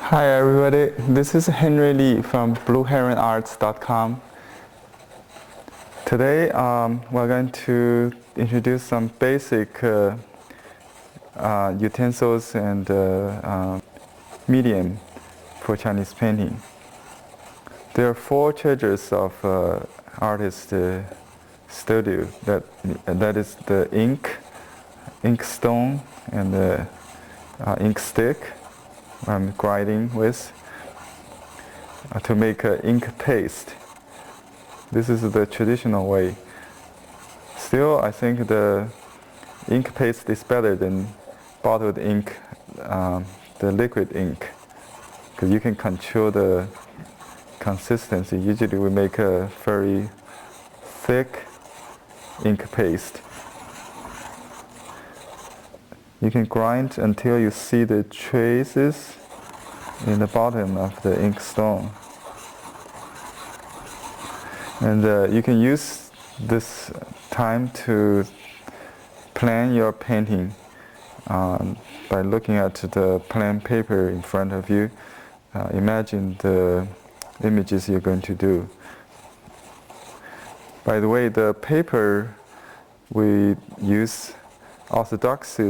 Hi everybody, this is Henry Lee from blueheronarts.com. Today we're going to introduce some basic utensils and medium for Chinese painting. There are 4 treasures of artist studio. That is the ink, Inkstone, and the Inkstick I'm grinding with to make ink paste. This is the traditional way. Still, I think the ink paste is better than bottled ink, the liquid ink, because you can control the consistency. Usually we make a very thick ink paste. You can grind until you see the traces in the bottom of the Inkstone. And you can use this time to plan your painting by looking at the plain paper in front of you. Imagine the images you're going to do. By the way, the paper we use, orthodox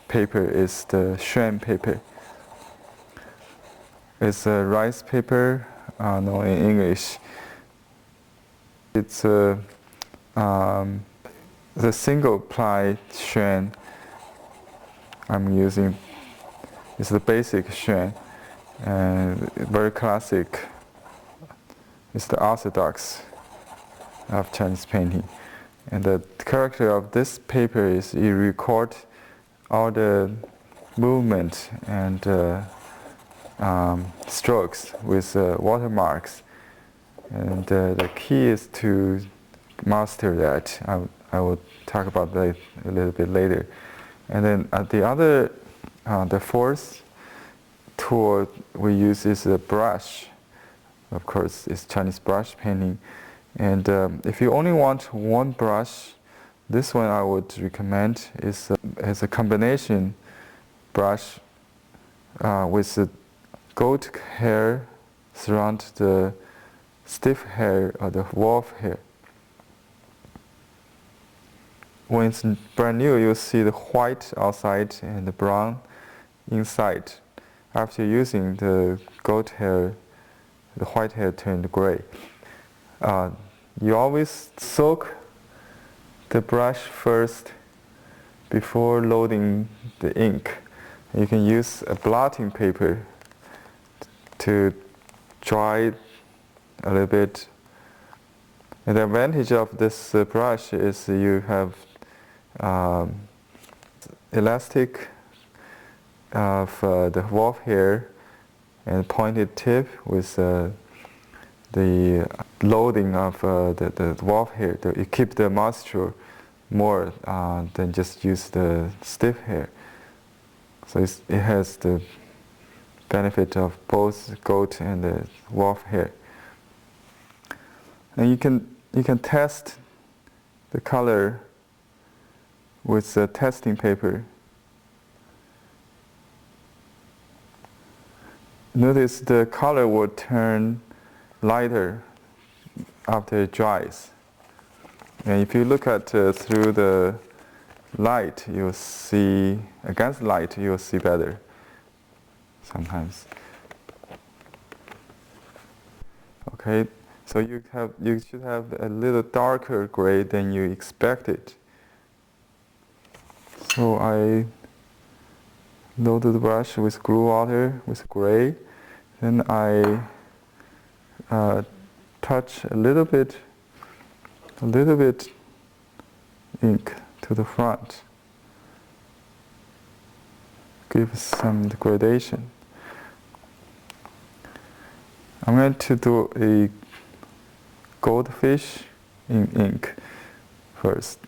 paper, is the Xuan paper. It's a rice paper, known in English. It's the single ply Xuan I'm using. It's the basic Xuan, and very classic. It's the orthodox of Chinese painting. And the character of this paper is it records all the movement and strokes with watermarks. And the key is to master that. I will talk about that a little bit later. And then the fourth tool we use is a brush. Of course, it's Chinese brush painting. And if you only want one brush, this one I would recommend is a combination brush with the goat hair surround the stiff hair or the wolf hair. When it's brand new, you'll see the white outside and the brown inside. After using the goat hair, the white hair turned gray. You always soak the brush first before loading the ink. You can use a blotting paper to dry a little bit. And the advantage of this brush is you have elastic of the wolf hair and pointed tip with the loading of the wolf hair. You keep the moisture more than just use the stiff hair. So it has the benefit of both goat and the wolf hair. And you can test the color with the testing paper. Notice the color will turn lighter after it dries. And if you look at through the light, you'll see, against light, you'll see better sometimes. Okay, so you should have a little darker gray than you expected. So I loaded the brush with glue water with gray. Then I touch a little bit ink to the front. Give some gradation. I'm going to do a goldfish in ink first.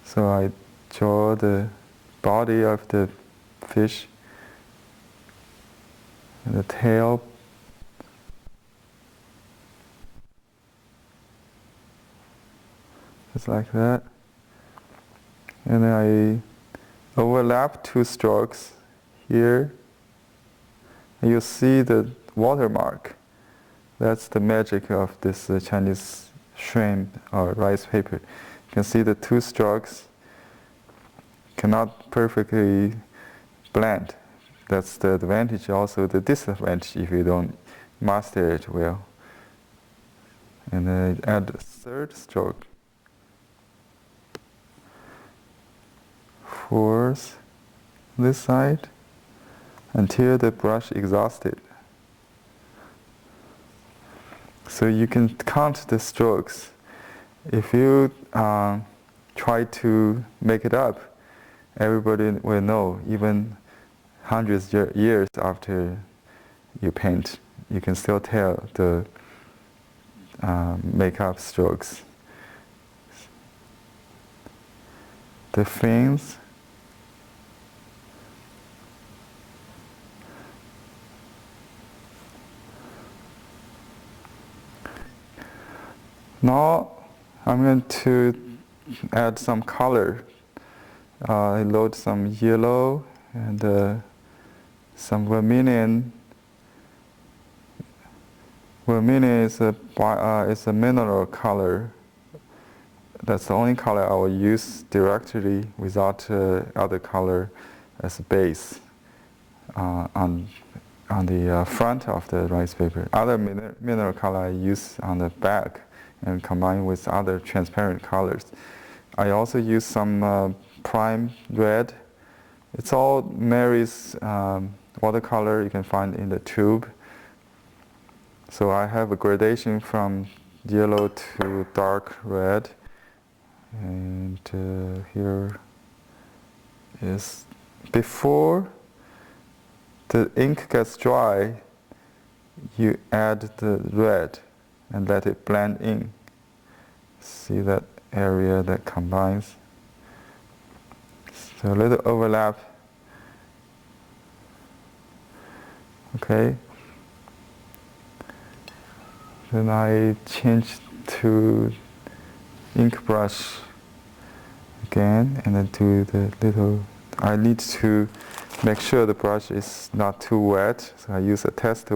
So I draw the body of the fish and the tail. Just like that. And then I overlap 2 strokes here You see the watermark. That's the magic of this Chinese shuan or rice paper. You can see the two strokes cannot perfectly blend. That's the advantage, also the disadvantage if you don't master it well. And then add a third stroke. Fourth, this side, until the brush exhausted. So you can count the strokes. If you try to make it up, everybody will know, even hundreds of years after you paint, you can still tell the makeup strokes. The fins, now I'm going to add some color. I load some yellow and some vermilion. Vermilion is a mineral color. That's the only color I will use directly without other color as a base on the front of the rice paper. Other mineral color I use on the back and combine with other transparent colors. I also use some prime red. It's all Mary's watercolor you can find in the tube. So I have a gradation from yellow to dark red. And here is, before the ink gets dry, you add the red and let it blend in. See that area that combines? So a little overlap. Okay. Then I change to ink brush again, and then do the little, I need to make sure the brush is not too wet, so I use a test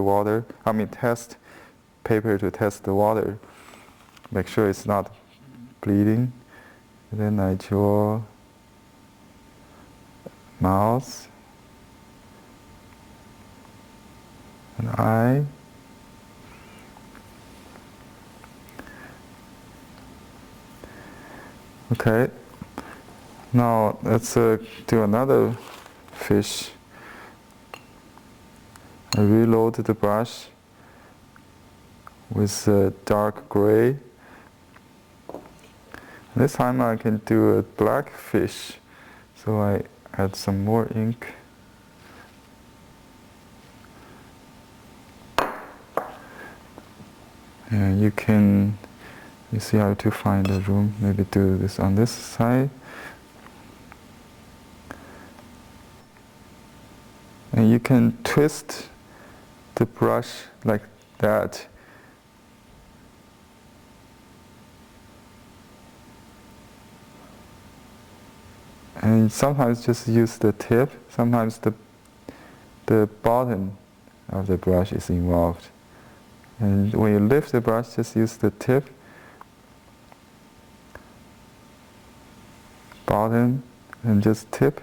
paper to test the water, make sure it's not bleeding. And then I draw mouth, an eye, okay. Now let's do another fish. I reload the brush with dark gray. This time I can do a black fish, so I add some more ink. And you see how to find the room, maybe do this on this side. And you can twist the brush like that. And sometimes just use the tip, sometimes the bottom of the brush is involved. And when you lift the brush, just use the tip, bottom, and just tip.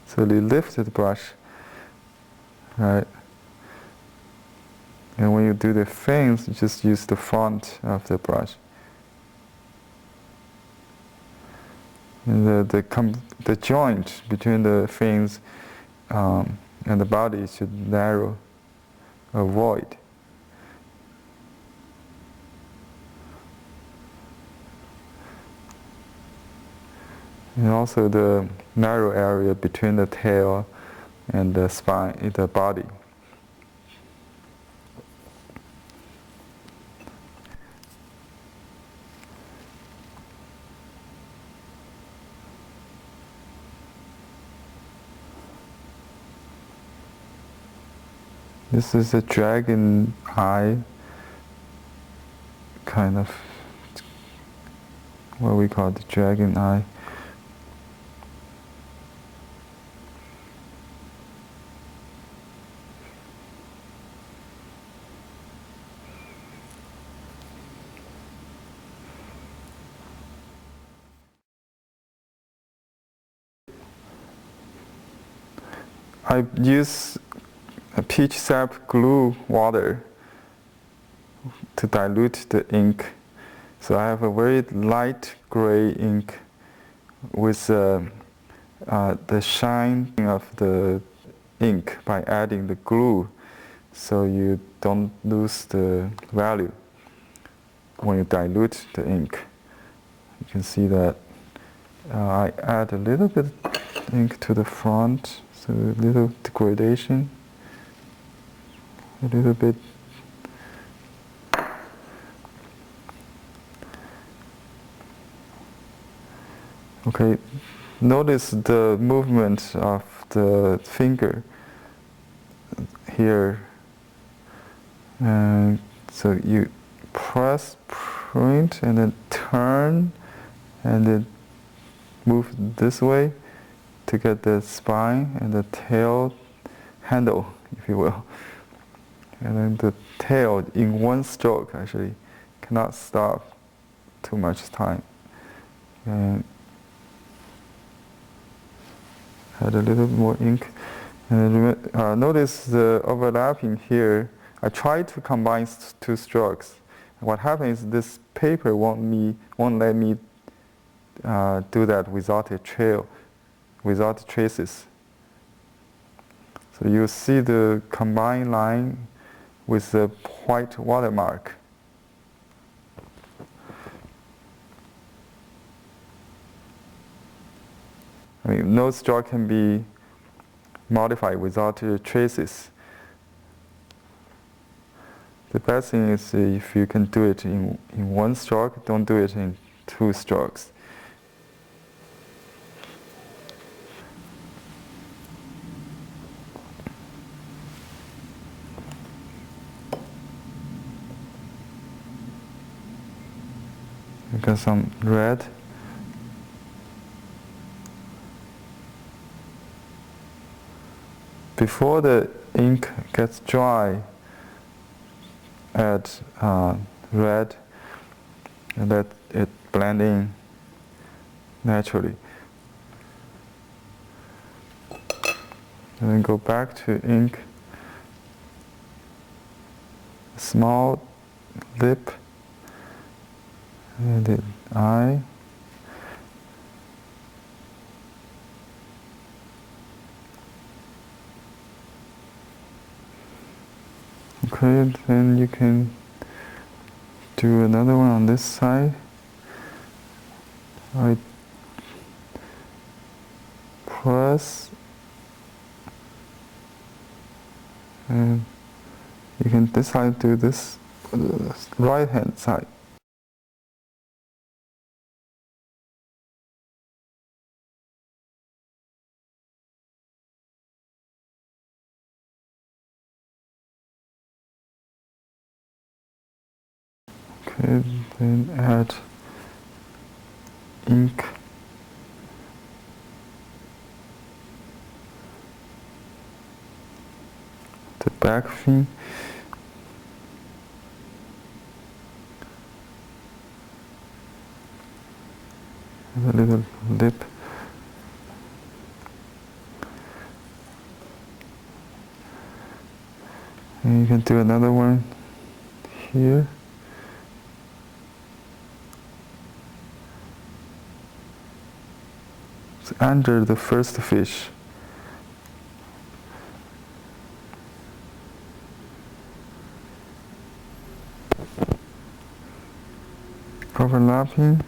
So you lift the brush, right? And when you do the fins, you just use the front of the brush. And the joint between the fins and the body should narrow, avoid. And also the narrow area between the tail and the spine, the body. This is a dragon eye, kind of what we call the dragon eye. I use a peach sap glue water to dilute the ink. So I have a very light gray ink with the shine of the ink by adding the glue, so you don't lose the value when you dilute the ink. You can see that I add a little bit ink to the front, so a little degradation, a little bit. Okay, notice the movement of the finger here. And so you press, print, and then turn, and then move this way to get the spine and the tail handle, if you will. And then the tail in one stroke actually cannot stop too much time. And add a little more ink. And notice the overlapping here. I tried to combine two strokes. What happens is this paper won't let me do that without a trail, without traces. So you see the combined line with the white watermark. I mean, no stroke can be modified without traces. The best thing is if you can do it in one stroke, don't do it in two strokes. I got some red. Before the ink gets dry, add red and let it blend in naturally. And then go back to ink, small lip, and the eye. Okay, then you can do another one on this side. I press, and you can decide to do this right hand side. Okay, then add ink. The back fin. A little lip. And you can do another one here. It's under the first fish. Overlapping.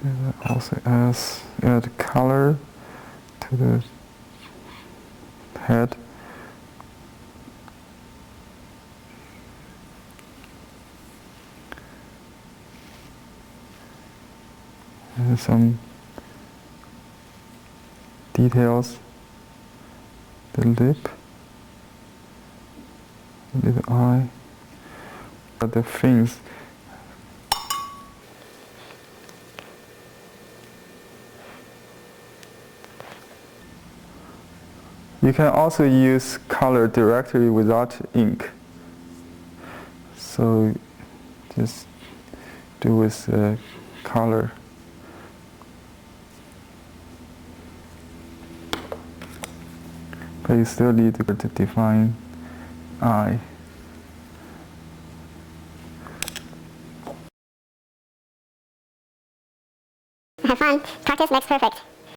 And also add color to the head. And some details, the lip, the little eye, but the fins. You can also use color directly without ink. So just do with color. But you still need to define eye. Have fun.